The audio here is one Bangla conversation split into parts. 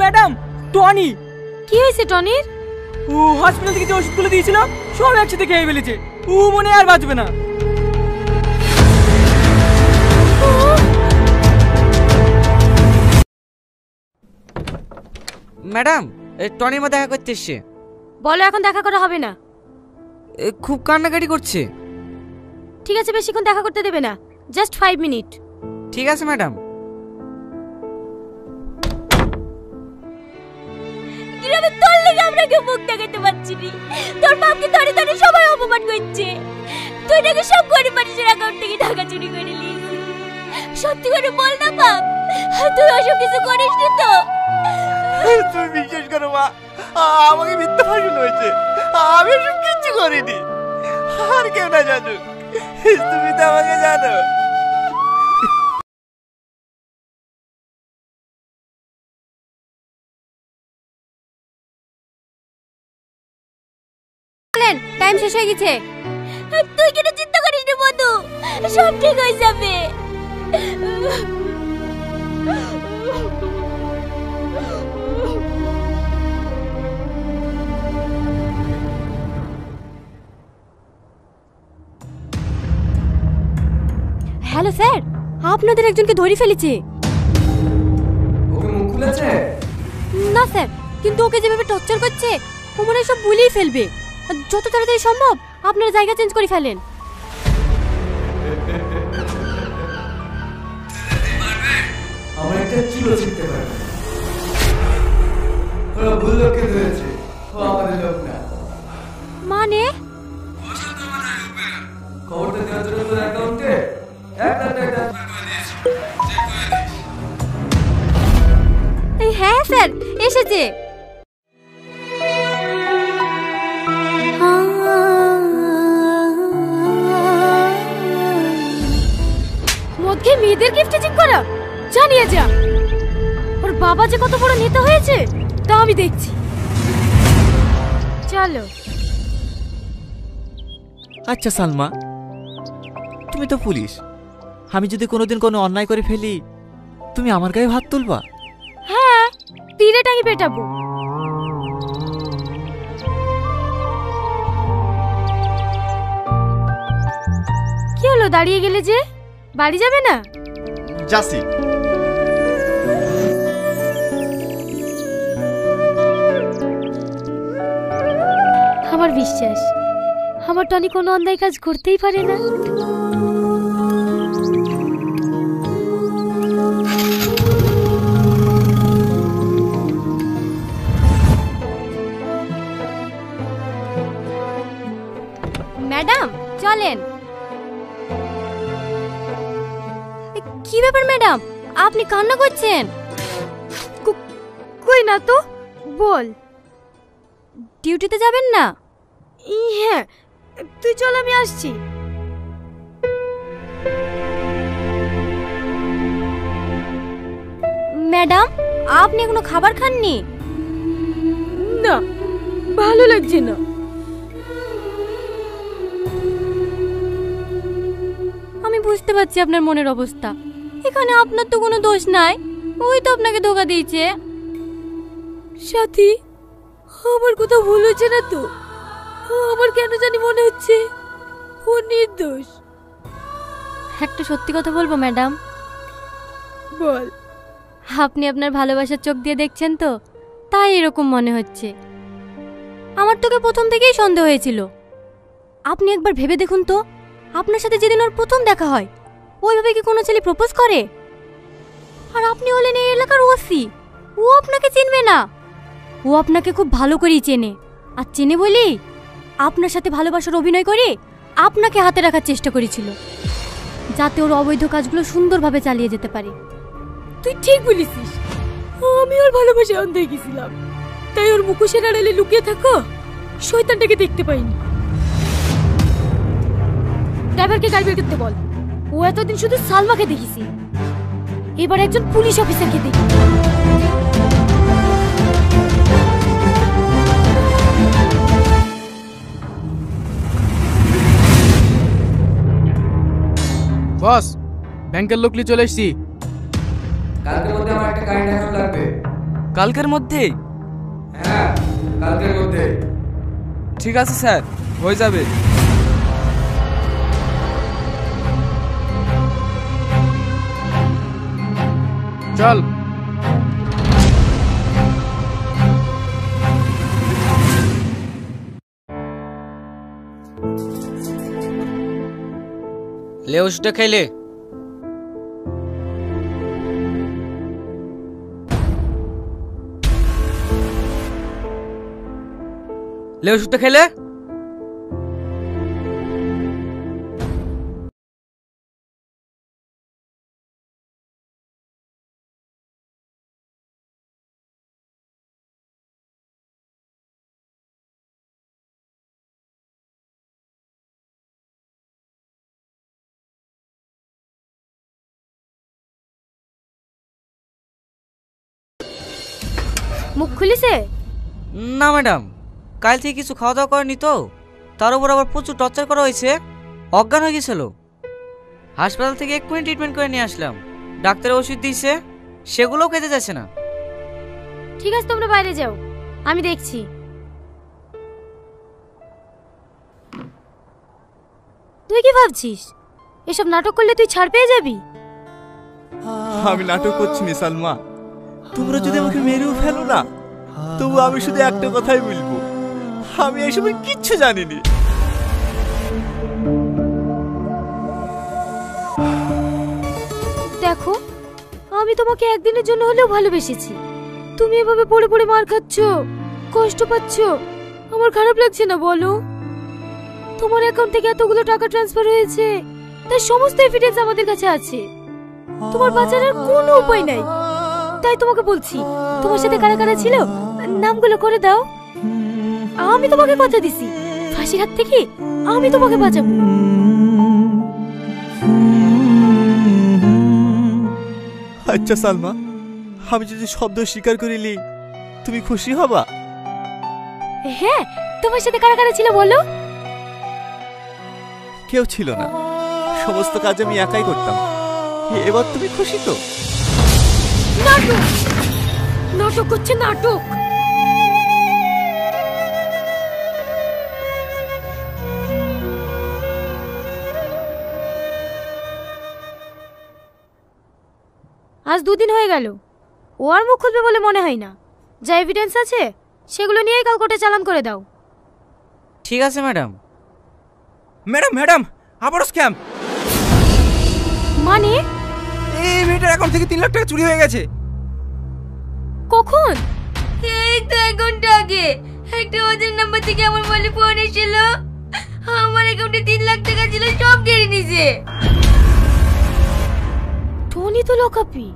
Madam, Tony. কি হয়েছে টনির? ও হসপিটাল থেকে যে ওষুধগুলো দিয়েছিল সব একসাথে খেয়ে ফেলেছে। ও মনে আর বাঁচবে না। ম্যাডাম, টনির মা দেখা করতে এসছে। বলো এখন দেখা করা হবে না। খুব কান্নাকাটি করছে। ঠিক আছে, বেশিক্ষণ দেখা করতে দেবে না, জাস্ট 5 মিনিট। ঠিক আছে ম্যাডাম। গ্রামে তোর লেগে আমরা কেউ মুখ দেখাতে পারছি না। তোর বাপকে ধরে ধরে সবাই অপমান করছে। তুই নাকি সব গরিব মানুষের অ্যাকাউন্ট থেকে টাকা চুরি করে নিয়েছিস। সত্যি করে বল না বাপ, তুই ওসব কিছু করিস নি তো? তুমি বিশ্বাস করো মা, আমাকে মিথ্যা ফাঁসানো হয়েছে। আমি এসব কিচ্ছু করিনি। আর কেউ না জানুক, তুমি তো আমাকে জানো। টাইম শেষ হয়ে গেছে। তুই কেন চিন্তা করিস না বন্ধু, সব ঠিক হয়ে যাবে। হ্যালো স্যার, আপনাদের একজনকে ধরে ফেলেছে। ওকে মুখ খুলেছে? না স্যার, কিন্তু ওকে যেভাবে টর্চার করছে ও মনে হয় সব ভুলেই ফেলবে। যত তাড়াতাড়ি সম্ভব আপনারা জায়গা চেঞ্জ করে ফেলেন। আমার একটা চুলো ছিঁড়তে পারবে। ওরা ভুল লোককে ধরেছে, ও আমাদের লোক না। মানে খবরটা দেওয়ার জন্য তোর অ্যাকাউন্টে 1 লাখ টাকা ট্রান্সফার করে দিয়েছি। চেক করে দিস। হ্যাঁ স্যার, এসেছে। মদকে মেয়েদের গিফট চেক করা, জানিয়ে যা। ওর বাবা যে কত বড় নেতা হয়েছে তা আমি দেখছি। চলো। আচ্ছা সালমা, তুমি তো পুলিশ। আমি যদি কোনোদিন কোনো অন্যায় করে ফেলি, তুমি আমার গায়ে হাত তুলবা? হ্যাঁ, তীরে টাঙি পেটাবো। কি হলো, দাঁড়িয়ে গেলে যে? বাড়ি যাবে না? যাচ্ছি। আমার বিশ্বাস আমার টনি কোনো অন্যায় কাজ করতেই পারে না। ম্যাডাম চলেন। কি ব্যাপার ম্যাডাম, আপনি কান্না করছেন? কই না তো, বল। ডিউটিতে যাবেন না? হ্যাঁ, তুই চল, আমি আসছি। ম্যাডাম, আপনি এখনো খাবার খাননি? না, ভালো লাগছে না। আমি বুঝতে পারছি আপনার মনের অবস্থা। এখানে আপনার তো কোনো দোষ নাই, ওই তো আপনাকে ধোকা দিয়েছে। সাথী, আমার কোথাও ভুল হচ্ছে না তো? আমার কেন জানি মনে হচ্ছে ও নির্দোষ। একটা সত্যি কথা বলবো ম্যাডাম? বল। আপনি আপনার ভালোবাসার চোখ দিয়ে দেখছেন তো, তাই এরকম মনে হচ্ছে। আমার তোকে প্রথম থেকেই সন্দেহ হয়েছিল। আপনি একবার ভেবে দেখুন তো, আপনার সাথে যেদিন ওর প্রথম দেখা হয়, ওইভাবে কি কোনো ছেলে প্রপোজ করে? আর আপনি হলেন এই এলাকার ওসি, ও আপনাকে চিনবে না। ও আপনাকে খুব ভালো করেই চেনে, আর চেনে বলেই আপনার সাথে ভালোবাসার অভিনয় করে আপনাকে হাতে রাখার চেষ্টা করেছিল, যাতে ওর অবৈধ কাজগুলো সুন্দরভাবে চালিয়ে যেতে পারে। তুই ঠিক বলেছিস, আমি ওর ভালোবাসায় অন্ধ হয়ে গেছিলাম, তাই ওর মুখোশের আড়ালে লুকিয়ে থাকো শয়তানটাকে দেখতে পাইনি। ড্রাইভারকে গাড়ি বের করতে বল। ও এতদিন শুধু সালমাকে দেখেছি, এবার একজন পুলিশ অফিসারকে দেখি। বস, ব্যাংকের লোক নিয়ে চলে এসেছি। কালকের মধ্যে আমার একটা গাড়ি দেখানো লাগবে। কালকের মধ্যেই? হ্যাঁ, কালকের মধ্যে। ঠিক আছে স্যার, হয়ে যাবে। চল। লে ওষুধটা খাইলে। লে ওষুধটা খাইলে। মুখ খুলিছে? না ম্যাডাম, কাল থেকে কিছু খাওয়া দাওয়া করেনি তো, তার উপর আবার প্রচুর টর্চার করা হয়েছে, অজ্ঞান হয়ে গেছিল। হাসপাতাল থেকে এক্ষুনি ট্রিটমেন্ট করে নিয়ে আসলাম। ডাক্তার ওষুধ দিয়েছে, সেগুলোও খেতে যাচ্ছে না। ঠিক আছে, তোমরা বাইরে যাও, আমি দেখছি। তুই কি ভাবছিস এসব নাটক করলে তুই ছাড় পেয়ে যাবি? আমি নাটক করছি না সালমা, তোমরা যদি আমাকে মেরেও ফেলো না, তবু আমি শুধু একটা কথাই বলবো, আমি এসবের কিচ্ছু জানিনি। দেখো, আমি তোমাকে একদিনের জন্য হলেও ভালোবেসেছি। তুমি এভাবে পড়ে পড়ে মার খাচ্ছ, কষ্ট পাচ্ছ, আমার খারাপ লাগছে না বলো? তোমার অ্যাকাউন্ট থেকে এতগুলো টাকা ট্রান্সফার হয়েছে, তার সমস্ত এভিডেন্স আমাদের কাছে আছে। তোমার বাঁচার আর কোনো উপায় নাই। তাই তোমাকে বলছি, তোমার সাথে কারা কারা ছিল নামগুলো করে দাও। আমি তোমাকে কথা দিছি, ফাঁসির হাত থেকে আমি তোমাকে বাঁচাবো। আচ্ছা সালমা, আমি যদি শব্দ স্বীকার করিলি তুমি খুশি হবা? হ্যাঁ, তোমার সাথে কারা কারা ছিল বলো? কেউ ছিল না, সমস্ত কাজ আমি একাই করতাম। এবার তুমি খুশি তো? নাটক নাটক করছে, নাটক। আজ 2 দিন হয়ে গেল, ও আর মুখ খুলবে বলে মনে হয় না। যা এভিডেন্স আছে সেগুলো নিয়েই কাল কোর্টে চালান করে দাও। ঠিক আছে ম্যাডাম। ম্যাডাম আবারও স্ক্যাম। মানে? এই মেয়েটার অ্যাকাউন্ট থেকে 3 লাখ টাকা চুরি হয়ে গেছে। কখন? এই তো 1 ঘন্টা আগে একটা ওদের নাম্বার থেকে আমার মোবাইলে ফোন এসেছিল। আমার অ্যাকাউন্টে 3 লাখ টাকা ছিল, সব কেড়ে নিয়েছে। টনি তো লকআপি,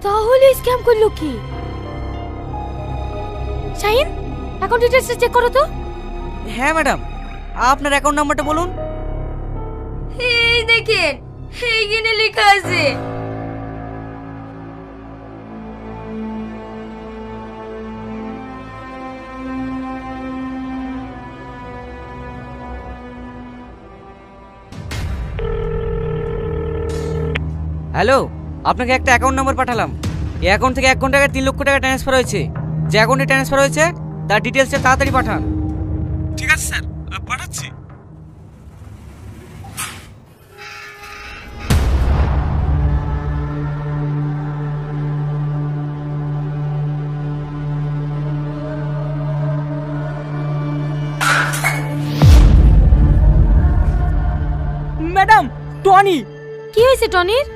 তাহলে স্ক্যাম করলো কি? শাহিন, অ্যাকাউন্ট ডিটেইলস চেক করো তো। হ্যাঁ ম্যাডাম, আপনার অ্যাকাউন্ট নাম্বারটা বলুন। এই দেখেন, এইখানে লেখা আছে। হ্যালো, আপনাকে একটা অ্যাকাউন্ট নাম্বার পাঠালাম। এই অ্যাকাউন্ট থেকে 1 ঘন্টা আগে 3 লক্ষ টাকা ট্রান্সফার হয়েছে। যে অ্যাকাউন্টে ট্রান্সফার হয়েছে তার ডিটেলসটা তাড়াতাড়ি পাঠান। ঠিক আছে স্যার, পাঠাচ্ছি। Madam, Tony. কি হয়েছে টনির?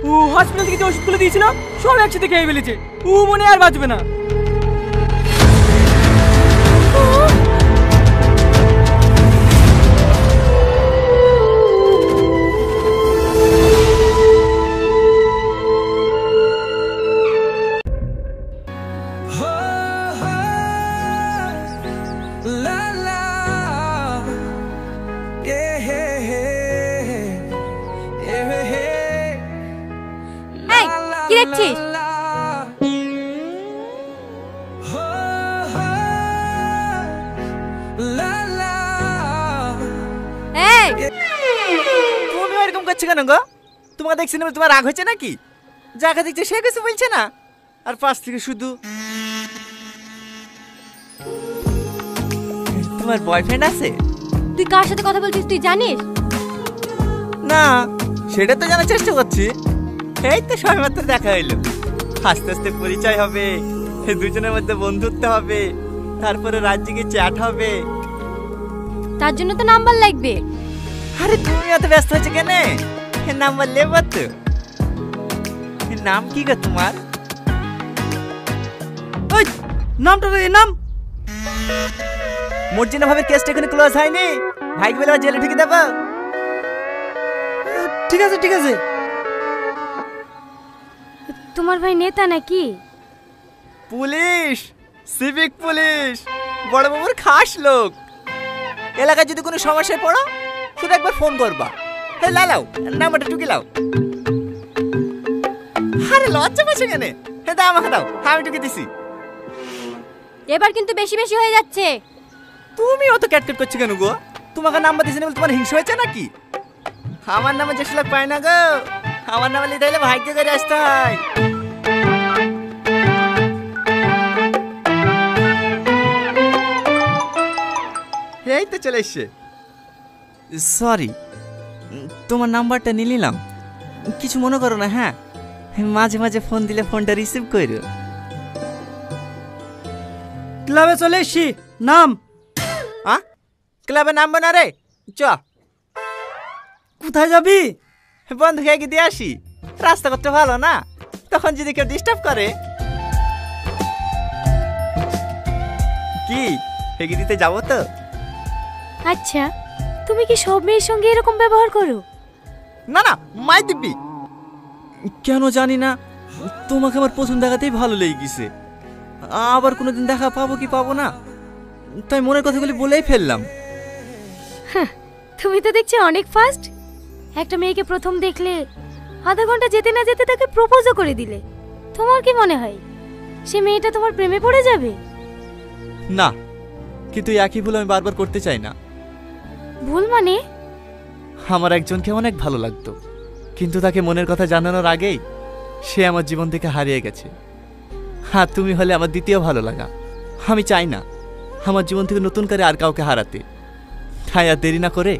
ও হসপিটাল থেকে যে ওষুধগুলো দিয়েছিলাম সব একসাথে খেয়ে ফেলেছে। ও মনে আর বাঁচবে না। কি দেখছিস? তুমি এরকম করছো কেন গো? তোমাকে দেখছি না, তোমার রাগ হয়েছে নাকি? যাকে দেখছে সে কিছু বলছে না, আর পাশ থেকে শুধু তোমার বয়ফ্রেন্ড আছে? তুই কার সাথে কথা বলছিস তুই জানিস? না, সেটা তো জানার চেষ্টা করছি। এই তো সবেমাত্র দেখা হইলো, আস্তে আস্তে পরিচয় হবে, দুজনের মধ্যে বন্ধুত্ব হবে, তারপরে রাত জেগে চ্যাট হবে। তার জন্য তো নাম্বার লাগবে। আরে তুমি এত ব্যস্ত হচ্ছে কেন? নাম্বার লেবো তো। নাম কি গো তোমার? ওই নামটা রে, নাম। মর্জিনা ভাবে কেসটা এখানে ক্লোজ হয়নি, ভাইকে বলে জেলে ঢুকে দেবো। ঠিক আছে ঠিক আছে। তোমার ভাই নেতা নাকি? পুলিশ, সিভিক পুলিশ, বড় বাবুর খাস লোক। এলাকায় যদি কোনো সমস্যায় পড়ো শুধু একবার ফোন করবা। হে লাও নাম্বারটা টুকি লাও। আরে লজ্জা পাচ্ছে কেন? হে দাও আমাকে দাও, আমি টুকি দিছি। এবার কিন্তু বেশি বেশি হয়ে যাচ্ছে। তুমি অত ক্যাটকেট করছো কেন গো? তোমাকে নাম্বার দিছি না বলে তোমার হিংসা হয়েছে নাকি? আমার নামে যে লোক পায় না গো, আমার নামে লিখতে হলে ভাগ্য করে আসতে হয়। এই তো চলে এসছে। সরি, তোমার নাম্বারটা নিয়ে নিলাম, কিছু মনে করো না। হ্যাঁ, মাঝে মাঝে ফোন দিলে ফোনটা রিসিভ করো। ক্লাবে চলে এসছি। নাম? ক্লাবে নামবে না রে, চ। কোথায় যাবি? বন্ধুকে এগিয়ে দিয়ে আসি, রাস্তা করতে ভালো না, তখন যদি কেউ ডিস্টার্ব করে। কি এগিয়ে দিতে যাবো তো? আচ্ছা, তুমি কি সব মেয়ের সঙ্গে এরকম ব্যবহার করো? না না, মাই দিব্যি। কেন জানি না, তোমাকে আমার প্রথম দেখাতেই ভালো লেগে গেছে। আবার কোনোদিন দেখা পাবো কি পাবো না, তাই মনের কথাগুলি বলেই ফেললাম। তুমি তো দেখছি অনেক ফাস্ট। একটা মেয়েকে প্রথম দেখলে আধা ঘন্টা যেতে না যেতে তাকে প্রপোজও করে দিলে। তোমার কি মনে হয় সে মেয়েটা তোমার প্রেমে পড়ে যাবে? না, কিন্তু একই ভুল আমি বারবার করতে চাই না। ভুল মানে? আমার একজনকে অনেক ভালো লাগতো, কিন্তু তাকে মনের কথা জানানোর আগেই সে আমার জীবন থেকে হারিয়ে গেছে। আর তুমি হলে আমার দ্বিতীয় ভালো লাগা। আমি চাই না আমার জীবন থেকে নতুন করে আর কাউকে হারাতে, তাই আর দেরি না করে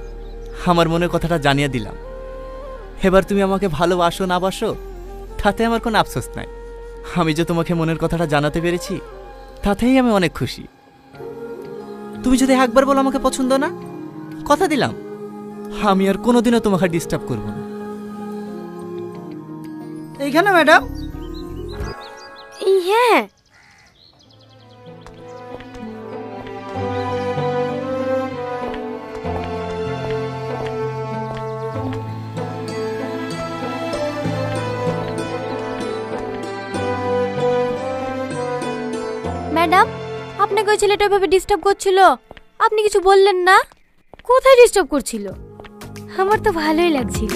আমার মনের কথাটা জানিয়ে দিলাম। এবার তুমি আমাকে ভালোবাসো না বাসো তাতে আমার কোনো আফসোস নাই। আমি যে তোমাকে মনের কথাটা জানাতে পেরেছি তাতেই আমি অনেক খুশি। তুমি যদি একবার বলো আমাকে পছন্দ না, কথা দিলাম আমি আর কোনোদিনও তোমাকে ডিস্টার্ব করব না। এইখানে ম্যাডাম? হ্যাঁ। ম্যাডাম, আপনাকে ওই ছেলেটা এভাবে ডিস্টার্ব করছিল, আপনি কিছু বললেন না? কোথায় ডিস্টার্ব করছিল? আমার তো ভালোই লাগছিল।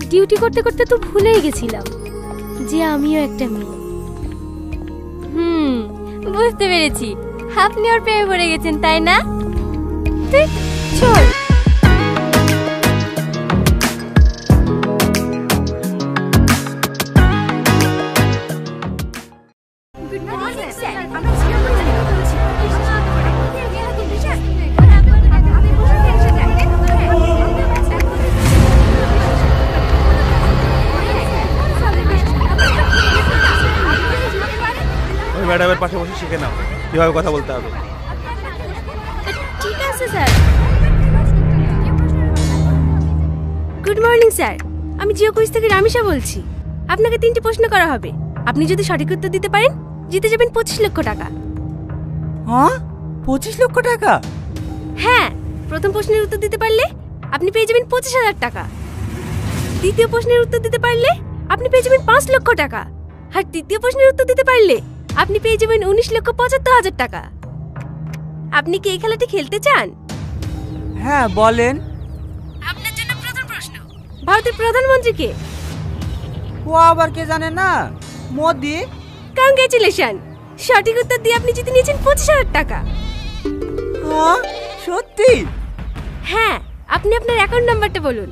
ডিউটি করতে করতে তো ভুলেই গেছিলাম যে আমিও একটা মেয়ে। বুঝতে পেরেছি, আপনি ওর প্রেমে পড়ে গেছেন তাই না? চল। ম্যাডামের পাশে বসে শিখে নাও কিভাবে কথা বলতে হবে। ঠিক আছে স্যার। গুড মর্নিং স্যার, আমি জিও কুইজ থেকে রামিশা বলছি। আপনাকে 3টি প্রশ্ন করা হবে, আপনি যদি সঠিক উত্তর দিতে পারেন জিতে যাবেন 25 লক্ষ টাকা। হ্যাঁ, 25 লক্ষ টাকা? হ্যাঁ, প্রথম প্রশ্নের উত্তর দিতে পারলে আপনি পেয়ে যাবেন 25,000 টাকা। দ্বিতীয় প্রশ্নের উত্তর দিতে পারলে আপনি পেয়ে যাবেন 5 লক্ষ টাকা। আর তৃতীয় প্রশ্নের উত্তর দিতে পারলে আপনি পেয়ে যাবেন 19,75,000 টাকা। আপনি কি এই খেলাটি খেলতে চান? হ্যাঁ, বলেন। আপনার জন্য প্রথম প্রশ্ন, ভারতের প্রধানমন্ত্রী কে? ও আবার কে জানে না? মোদি। কংগ্রেচুলেশন, সঠিক উত্তর দিয়ে আপনি জিতে নিয়েছেন 25,000 টাকা। হ্যাঁ, সত্যি? হ্যাঁ, আপনি আপনার অ্যাকাউন্ট নাম্বারটা বলুন,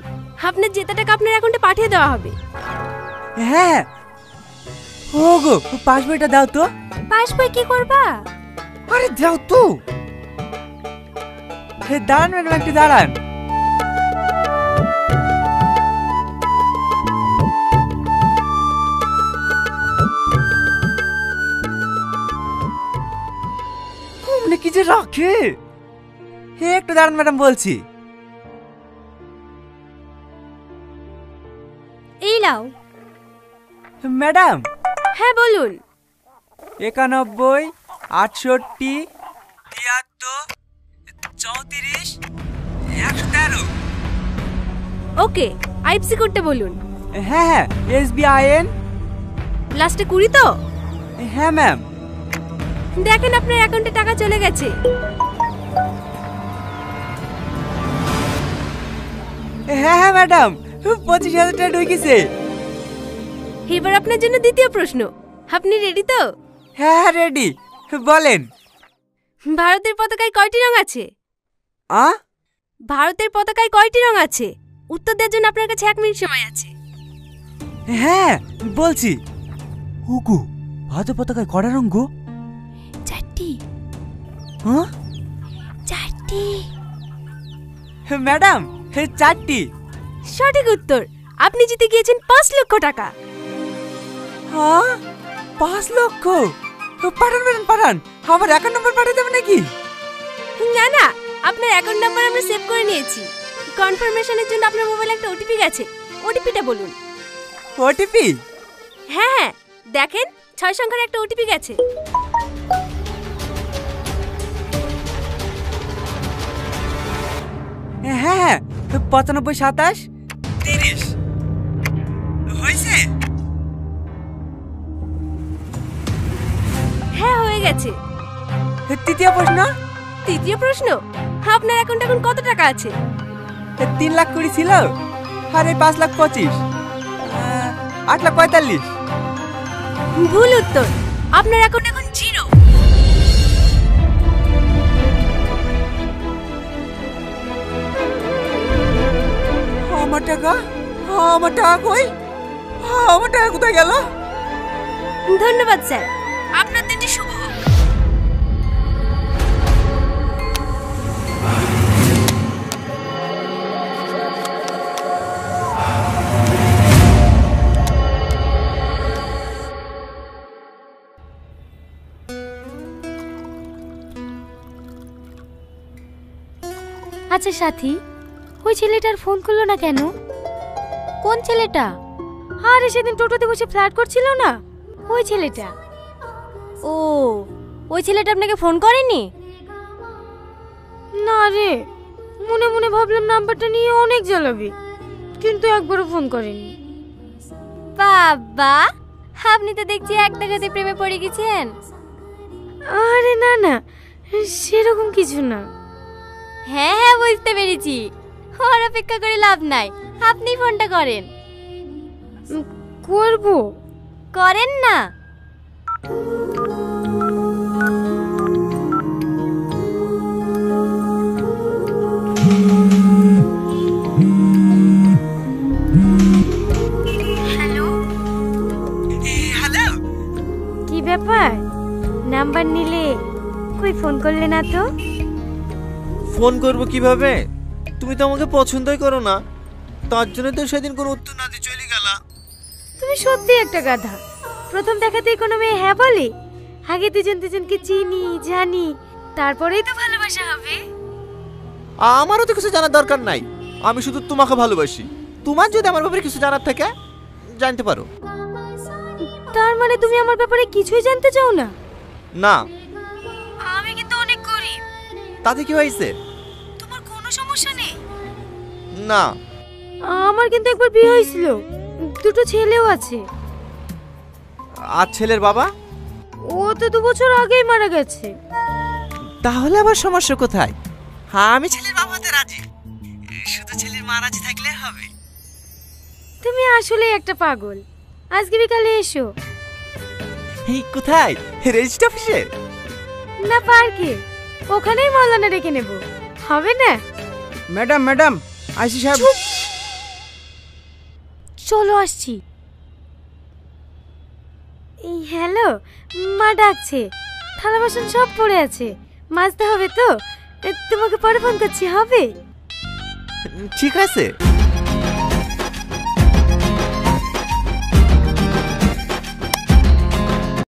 আপনার জেতা টাকা আপনার অ্যাকাউন্টে পাঠিয়ে দেওয়া হবে। হ্যাঁ। ওগো, পাসবইটা দাও তো। পাসবই কি করবা? আরে দাও তো। দাঁড়ান ম্যাডাম, একটু দাঁড়ান। মানে কি যে রাখে। হে, একটু দাঁড়ান ম্যাডাম, বলছি। এই লাও। ম্যাডাম, হ্যাঁ বলুন। 91, 68, 73, 34, 113। ওকে, আইএফসি কোডটা বলুন। হ্যাঁ হ্যাঁ, SBIN। লাস্টে 20 তো? হ্যাঁ ম্যাম। দেখেন আপনার অ্যাকাউন্টে টাকা চলে গেছে। হ্যাঁ হ্যাঁ ম্যাডাম, 25,000 টাকা ঢুকেছে। এবার আপনার জন্য দ্বিতীয় প্রশ্ন। আপনি রেডি তো? হ্যাঁ হ্যাঁ রেডি, বলেন। ভারতের পতাকায় কয়টি রং আছে? আ ভারতের পতাকায় কয়টি রং আছে? উত্তর দেওয়ার জন্য আপনার কাছে 1 মিনিট সময় আছে। হ্যাঁ বলছি। হুগু, ভারতের পতাকায় কয়টা রং গো? 4টি। হ্যাঁ 4টি। ম্যাডাম, 4টি। সঠিক উত্তর। আপনি জিতে গিয়েছেন 5 লক্ষ টাকা। হ্যাঁ 5 লক্ষ? পাঠান ম্যাডাম, পাঠান। আমার অ্যাকাউন্ট নাম্বার পাঠিয়ে দেবেন নাকি? না না, আপনার অ্যাকাউন্ট নাম্বার আমরা সেভ করে নিয়েছি। কনফার্মেশনের জন্য আপনার মোবাইলে একটা ওটিপি গেছে। ওটিপিটা বলুন। ওটিপি? হ্যাঁ হ্যাঁ, দেখেন 6 সংখ্যার একটা ওটিপি গেছে। হ্যাঁ হ্যাঁ, 95, 27, 30 হয়েছে। হ্যাঁ হয়ে গেছে। তৃতীয় প্রশ্ন। তৃতীয় প্রশ্ন, আপনার অ্যাকাউন্টে এখন কত টাকা আছে? 3 লাখ 20 ছিল, আর এই 5 লাখ 25, 8 লাখ 45। ভুল উত্তর। আপনার অ্যাকাউন্ট এখন 0। আমার টাকা, আমার টাকা কই? আমার টাকা কোথায় গেল? ধন্যবাদ স্যার, আপনার দিনটি শুভ হোক। আচ্ছা সাথী, ওই ছেলেটার ফোন করলো না কেন? কোন ছেলেটা? আরে সেদিন টোটোতে বসে ফ্ল্যাট করছিল না, ওই ছেলেটা। ও, ওই ছেলেটা আপনাকে ফোন করেনি? না রে, মনে মনে ভাবলাম নাম্বারটা নিয়ে অনেক জ্বালাবি, কিন্তু একবারও ফোন করেনি। বাবা, আপনি তো দেখছি এক দেখাতে প্রেমে পড়ে গেছেন। আরে না না, সেরকম কিছু না। হ্যাঁ হ্যাঁ, বুঝতে পেরেছি। ওর অপেক্ষা করে লাভ নাই, আপনি ফোনটা করেন। করব। করেন না। হ্যালো হ্যালো, কি ব্যাপার? নাম্বার নিলে কই ফোন করলে না তো? ফোন করব কিভাবে? তুমি তো আমাকে পছন্দই করো না, তার জন্য তো সেদিন কোনো উত্তর না দিয়ে চলে গেলা। তুমি সত্যি একটা গাধা। প্রথম দেখাতেই কোনো মেয়ে হ্যাঁ বলে? আগে দুজন দুজনকে চিনি জানি, তারপরেই তো ভালোবাসা হবে। আমারও তো কিছু জানার দরকার নাই, আমি শুধু তোমাকে ভালোবাসি। তোমার যদি আমার ব্যাপারে কিছু জানার থাকে জানতে পারো। তার মানে তুমি আমার ব্যাপারে কিছুই জানতে চাও না? না। আমি কিন্তু অনেক গরিব। তাতে কি হয়েছে? তোমার কোনো সমস্যা নেই? না। আমার কিন্তু একবার বিয়ে হয়েছিল, 2টো ছেলেও আছে। আর ছেলের বাবা? ও তো 2 বছর আগেই মারা গেছে। তাহলে আবার সমস্যা কোথায়? হ্যাঁ, আমি ছেলের বাবা হতে রাজি, শুধু ছেলের মা রাজি থাকলে হবে। তুমি আসলে একটা পাগল। আজকে বিকালে এসো। এই কোথায়? রেজিস্ট্রি অফিসে? না, পার্কে। ওখানেই মাওলানা রেখে নেব, হবে না? ম্যাডাম ম্যাডাম, আইসি সাহেব। চলো আসছি। এই হ্যালো, মা ডাকছে। থালা বাসন সব পড়ে আছে, মাজতে হবে তো, তোমাকে পরে ফোন করছি, হবে? ঠিক আছে।